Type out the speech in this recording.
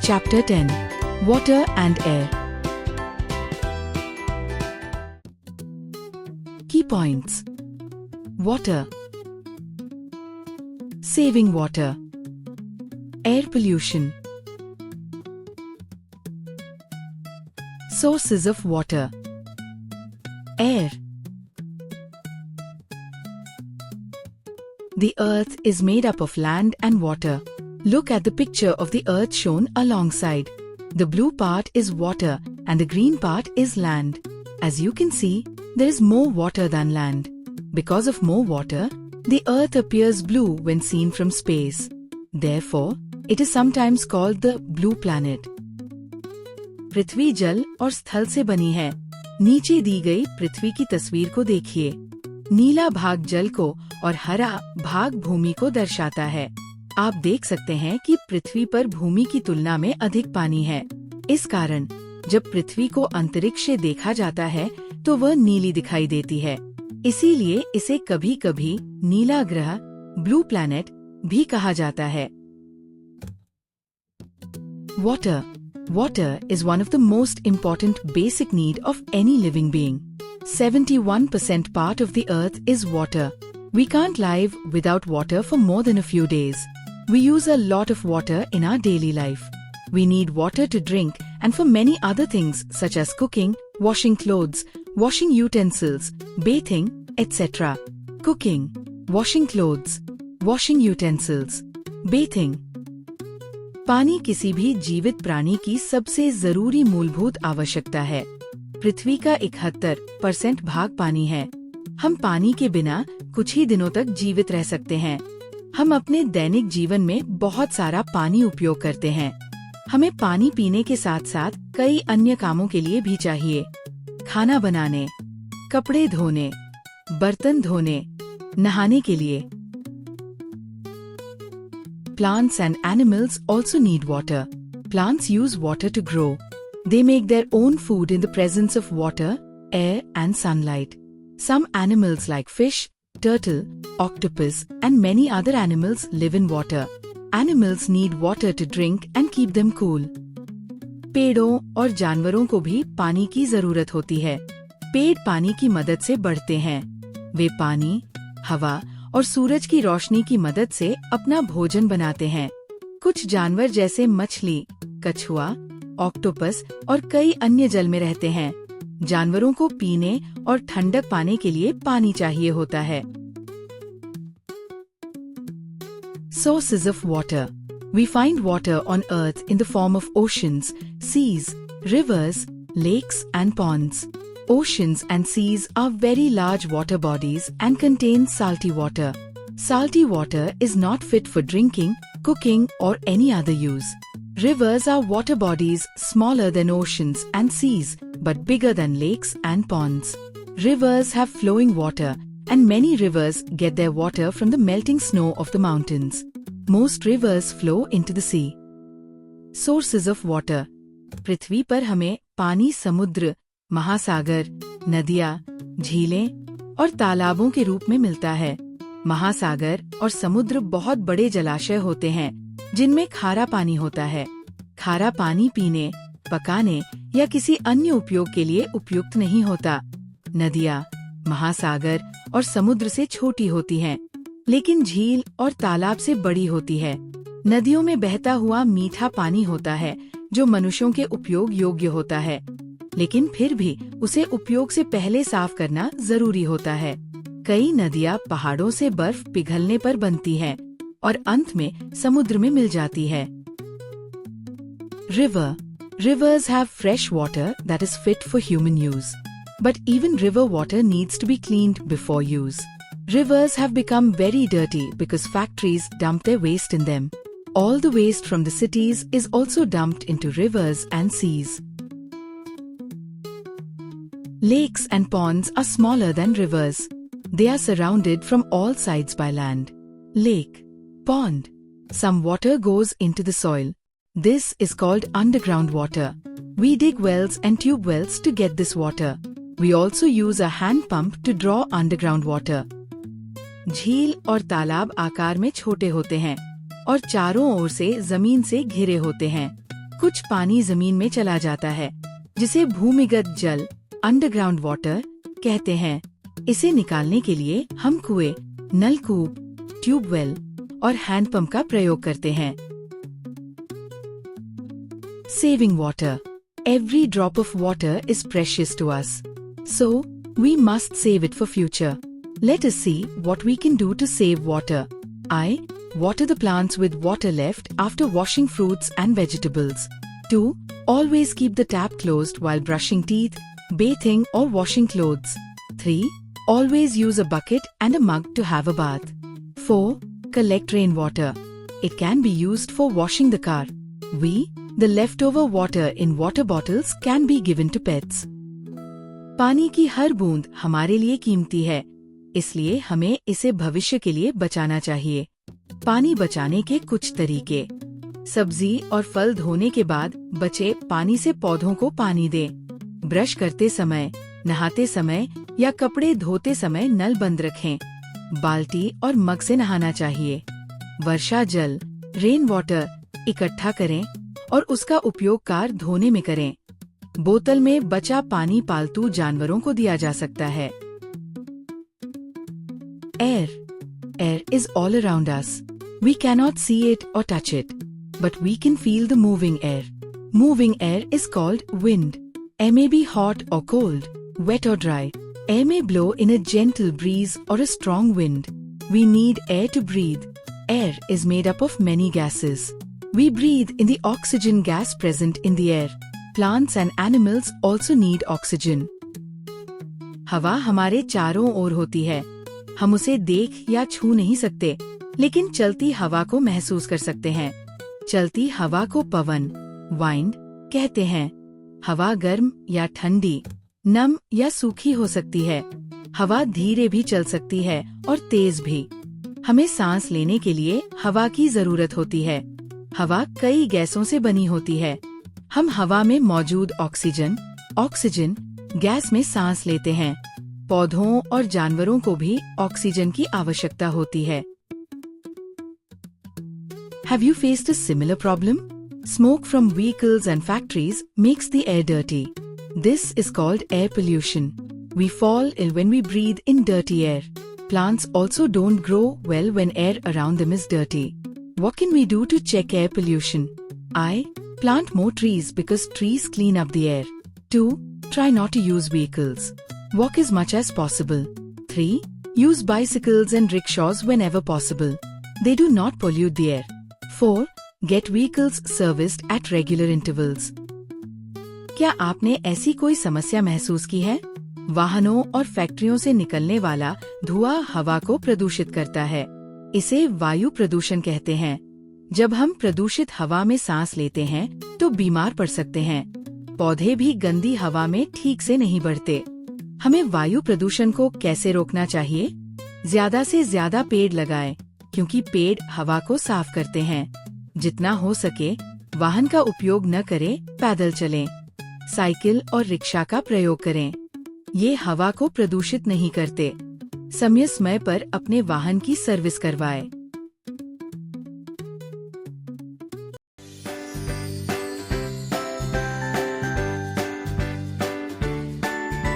Chapter 10 Water and Air. Key points. Water. Saving water. Air pollution. Sources of water. Air. The earth is made up of land and water. Look at the picture of the earth shown alongside. The blue part is water and the green part is land. As you can see, there is more water than land. Because of more water, the earth appears blue when seen from space. Therefore, it is sometimes called the blue planet. पृथ्वी जल और स्थल से बनी है। नीचे दी गई पृथ्वी की तस्वीर को देखिए। नीला भाग जल को और हरा भाग भूमि को दर्शाता है। आप देख सकते हैं कि पृथ्वी पर भूमि की तुलना में अधिक पानी है। इस कारण जब पृथ्वी को अंतरिक्ष से देखा जाता है तो वह नीली दिखाई देती है। इसीलिए इसे कभी कभी नीला ग्रह, ब्लू प्लैनेट भी कहा जाता है। Water. Water is one of the most important basic need of any living being. 71% part of the earth is water. We can't live without water for more than a few days. We use a lot of water in our daily life. We need water to drink and for many other things such as cooking, washing clothes, washing utensils, bathing, etc. Cooking, washing clothes, washing utensils, bathing. पानी किसी भी जीवित प्राणी की सबसे जरूरी मूलभूत आवश्यकता है। पृथ्वी का 71% भाग पानी है। हम पानी के बिना कुछ ही दिनों तक जीवित रह सकते हैं। हम अपने दैनिक जीवन में बहुत सारा पानी उपयोग करते हैं। हमें पानी पीने के साथ साथ कई अन्य कामों के लिए भी चाहिए। खाना बनाने, कपड़े धोने, बर्तन धोने, नहाने के लिए। Plants and animals also need water. Plants use water to grow. They make their own food in the presence of water, air and sunlight. Some animals like fish, turtle, octopus and many other animals live in water. Animals need water to drink and keep them cool. पेड़ों और जानवरों को भी पानी की जरूरत होती है। पेड़ पानी की मदद से बढ़ते हैं। वे पानी, हवा और सूरज की रोशनी की मदद से अपना भोजन बनाते हैं। कुछ जानवर जैसे मछली, कछुआ, ऑक्टोपस और कई अन्य जल में रहते हैं। जानवरों को पीने और ठंडक पाने के लिए पानी चाहिए होता है। Sources of water. We find water on earth in the form of oceans, seas, rivers, lakes and ponds. Oceans and seas are very large water bodies and contain salty water. Salty water is not fit for drinking, cooking or any other use. Rivers are water bodies smaller than oceans and seas but bigger than lakes and ponds. Rivers have flowing water and many rivers get their water from the melting snow of the mountains. Most rivers flow into the sea. Sources of water. पृथ्वी पर हमें पानी समुद्र, महासागर, नदियाँ, झीलें और तालाबों के रूप में मिलता है। महासागर और समुद्र बहुत बड़े जलाशय होते हैं जिनमें खारा पानी होता है। खारा पानी पीने, पकाने या किसी अन्य उपयोग के लिए उपयुक्त नहीं होता। नदियाँ, महासागर और समुद्र से छोटी होती हैं, लेकिन झील और तालाब से बड़ी होती है। नदियों में बहता हुआ मीठा पानी होता है जो मनुष्यों के उपयोग योग्य होता है, लेकिन फिर भी उसे उपयोग से पहले साफ करना जरूरी होता है। कई नदियाँ पहाड़ों से बर्फ पिघलने पर बनती हैं और अंत में समुद्र में मिल जाती है। River. Rivers have fresh water that is fit for human use. But even river water needs to be cleaned before use. Rivers have become very dirty because factories dump their waste in them. All the waste from the cities is also dumped into rivers and seas. Lakes and ponds are smaller than rivers. They are surrounded from all sides by land. Lake, pond. Some water goes into the soil. This is called underground water. We dig wells and tube wells to get this water. We also use a hand pump to draw underground water. झील और तालाब आकार में छोटे होते हैं और चारों ओर से जमीन से घिरे होते हैं। कुछ पानी जमीन में चला जाता है, जिसे भूमिगत जल अंडरग्राउंड वाटर कहते हैं। इसे निकालने के लिए हम कुएं, नलकूप, ट्यूबवेल और हैंडपंप का प्रयोग करते हैं। Saving water. Every drop of water is precious to us. So, we must save it for future. Let us see what we can do to save water. I. Water the plants with water left after washing fruits and vegetables. 2. Always keep the tap closed while brushing teeth, bathing or washing clothes. 3. Always use a bucket and a mug to have a bath. 4. Collect rainwater. It can be used for washing the car. The leftover water in water bottles can be given to pets. पानी की हर बूंद हमारे लिए कीमती है, इसलिए हमें इसे भविष्य के लिए बचाना चाहिए। पानी बचाने के कुछ तरीके। सब्जी और फल धोने के बाद बचे पानी से पौधों को पानी दें। ब्रश करते समय, नहाते समय या कपड़े धोते समय नल बंद रखें। बाल्टी और मग से नहाना चाहिए। वर्षा जल, रेन वाटर इकट्ठा करें और उसका उपयोग कार धोने में करें। बोतल में बचा पानी पालतू जानवरों को दिया जा सकता है। Air is all around us. We cannot see it or touch it, but we can feel the moving air. Moving air is called wind. Air may be hot or cold, wet or dry. Air may blow in a gentle breeze or a strong wind. We need air to breathe. Air is made up of many gases. We breathe in the oxygen gas present in the air. Plants and animals also need oxygen. हवा हमारे चारों ओर होती है। हम उसे देख या छू नहीं सकते, लेकिन चलती हवा को महसूस कर सकते हैं। चलती हवा को पवन, वाइंड कहते हैं। हवा गर्म या ठंडी, नम या सूखी हो सकती है। हवा धीरे भी चल सकती है और तेज भी। हमें सांस लेने के लिए हवा की जरूरत होती है। हवा कई गैसों से बनी होती है। हम हवा में मौजूद ऑक्सीजन गैस में सांस लेते हैं। पौधों और जानवरों को भी ऑक्सीजन की आवश्यकता होती है। Have you faced a similar problem? Smoke from vehicles and factories makes the air dirty. This is called air pollution. We fall ill when we breathe in dirty air. Plants also don't grow well when air around them is dirty. What can we do to check air pollution? I. Plant more trees because trees clean up the air. 2. Try not to use vehicles. Walk as much as possible. 3. Use bicycles and rickshaws whenever possible. They do not pollute the air. 4. Get vehicles serviced at regular intervals. क्या आपने ऐसी कोई समस्या महसूस की है? वाहनों और फैक्ट्रियों से निकलने वाला धुआं हवा को प्रदूषित करता है। इसे वायु प्रदूषण कहते हैं। जब हम प्रदूषित हवा में सांस लेते हैं तो बीमार पड़ सकते हैं। पौधे भी गंदी हवा में ठीक से नहीं बढ़ते। हमें वायु प्रदूषण को कैसे रोकना चाहिए? ज्यादा से ज्यादा पेड़ लगाएं, क्योंकि पेड़ हवा को साफ करते हैं। जितना हो सके वाहन का उपयोग न करें, पैदल चलें। साइकिल और रिक्शा का प्रयोग करें। ये हवा को प्रदूषित नहीं करते। समय पर अपने वाहन की सर्विस करवाएं।